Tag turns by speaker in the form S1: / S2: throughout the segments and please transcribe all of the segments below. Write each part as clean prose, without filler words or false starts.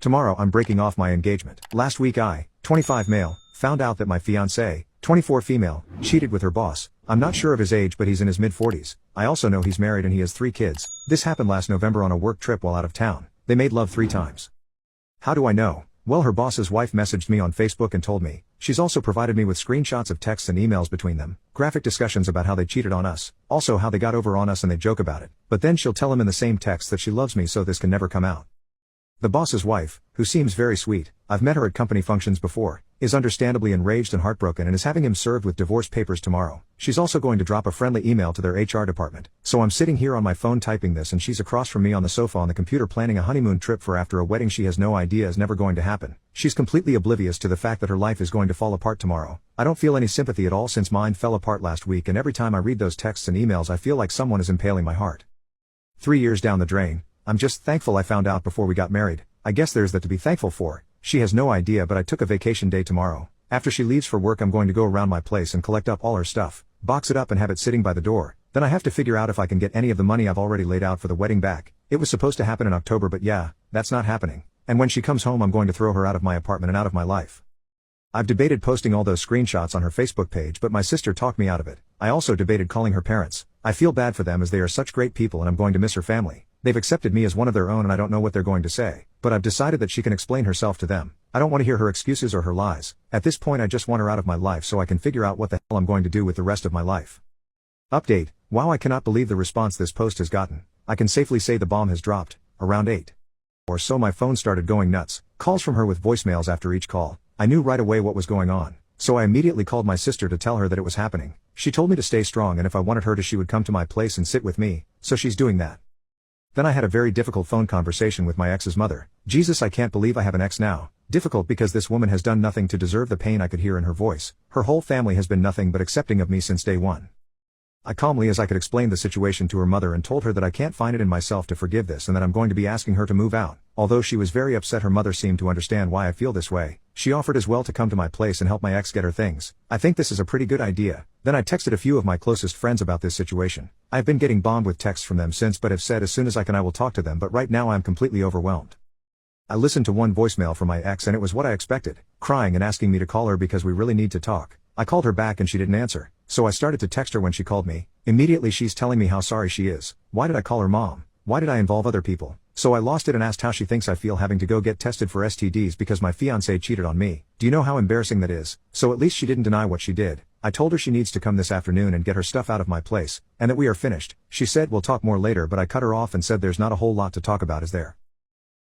S1: Tomorrow I'm breaking off my engagement. Last week I, 25 male, found out that my fiancée, 24 female, cheated with her boss. I'm not sure of his age but he's in his mid-40s. I also know he's married and he has 3 kids. This happened last November on a work trip while out of town. They made love 3 times. How do I know? Well, her boss's wife messaged me on Facebook and told me. She's also provided me with screenshots of texts and emails between them, graphic discussions about how they cheated on us, also how they got over on us and they joke about it. But then she'll tell him in the same text that she loves me so this can never come out. The boss's wife, who seems very sweet, I've met her at company functions before, is understandably enraged and heartbroken and is having him served with divorce papers tomorrow. She's also going to drop a friendly email to their HR department. So I'm sitting here on my phone typing this and she's across from me on the sofa on the computer planning a honeymoon trip for after a wedding she has no idea is never going to happen. She's completely oblivious to the fact that her life is going to fall apart tomorrow. I don't feel any sympathy at all since mine fell apart last week, and every time I read those texts and emails I feel like someone is impaling my heart. 3 years down the drain, I'm just thankful I found out before we got married. I guess there's that to be thankful for. She has no idea but I took a vacation day tomorrow. After she leaves for work I'm going to go around my place and collect up all her stuff, box it up and have it sitting by the door. Then I have to figure out if I can get any of the money I've already laid out for the wedding back. It was supposed to happen in October but yeah, that's not happening. And when she comes home I'm going to throw her out of my apartment and out of my life. I've debated posting all those screenshots on her Facebook page but my sister talked me out of it. I also debated calling her parents. I feel bad for them as they are such great people and I'm going to miss her family. They've accepted me as one of their own and I don't know what they're going to say, but I've decided that she can explain herself to them. I don't want to hear her excuses or her lies. At this point I just want her out of my life so I can figure out what the hell I'm going to do with the rest of my life. Update: wow, I cannot believe the response this post has gotten. I can safely say the bomb has dropped. Around 8 or so my phone started going nuts. Calls from her with voicemails after each call. I knew right away what was going on. So I immediately called my sister to tell her that it was happening. She told me to stay strong and if I wanted her to she would come to my place and sit with me, so she's doing that. Then I had a very difficult phone conversation with my ex's mother. Jesus, I can't believe I have an ex now. Difficult because this woman has done nothing to deserve the pain I could hear in her voice. Her whole family has been nothing but accepting of me since day one. I calmly as I could explained the situation to her mother and told her that I can't find it in myself to forgive this and that I'm going to be asking her to move out. Although she was very upset, her mother seemed to understand why I feel this way. She offered as well to come to my place and help my ex get her things. I think this is a pretty good idea. Then I texted a few of my closest friends about this situation. I've been getting bombed with texts from them since but have said as soon as I can I will talk to them, but right now I'm completely overwhelmed. I listened to one voicemail from my ex and it was what I expected, crying and asking me to call her because we really need to talk. I called her back and she didn't answer, so I started to text her when she called me. Immediately she's telling me how sorry she is. Why did I call her mom? Why did I involve other people? So I lost it and asked how she thinks I feel having to go get tested for STDs because my fiancé cheated on me. Do you know how embarrassing that is? So at least she didn't deny what she did. I told her she needs to come this afternoon and get her stuff out of my place, and that we are finished. She said we'll talk more later but I cut her off and said there's not a whole lot to talk about, is there?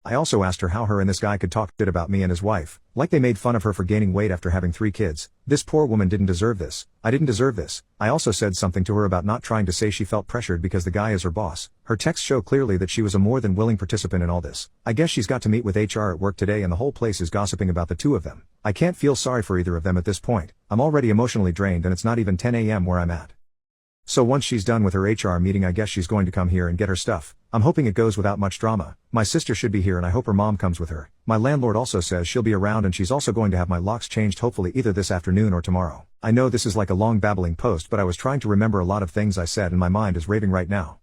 S1: I also asked her how her and this guy could talk shit about me and his wife, like they made fun of her for gaining weight after having 3 kids. This poor woman didn't deserve this. I didn't deserve this. I also said something to her about not trying to say she felt pressured because the guy is her boss. Her texts show clearly that she was a more than willing participant in all this. I guess she's got to meet with HR at work today and the whole place is gossiping about the 2 of them. I can't feel sorry for either of them at this point. I'm already emotionally drained and it's not even 10 a.m. where I'm at. So once she's done with her HR meeting I guess she's going to come here and get her stuff. I'm hoping it goes without much drama. My sister should be here and I hope her mom comes with her. My landlord also says she'll be around and she's also going to have my locks changed hopefully either this afternoon or tomorrow. I know this is like a long babbling post but I was trying to remember a lot of things I said and my mind is raving right now.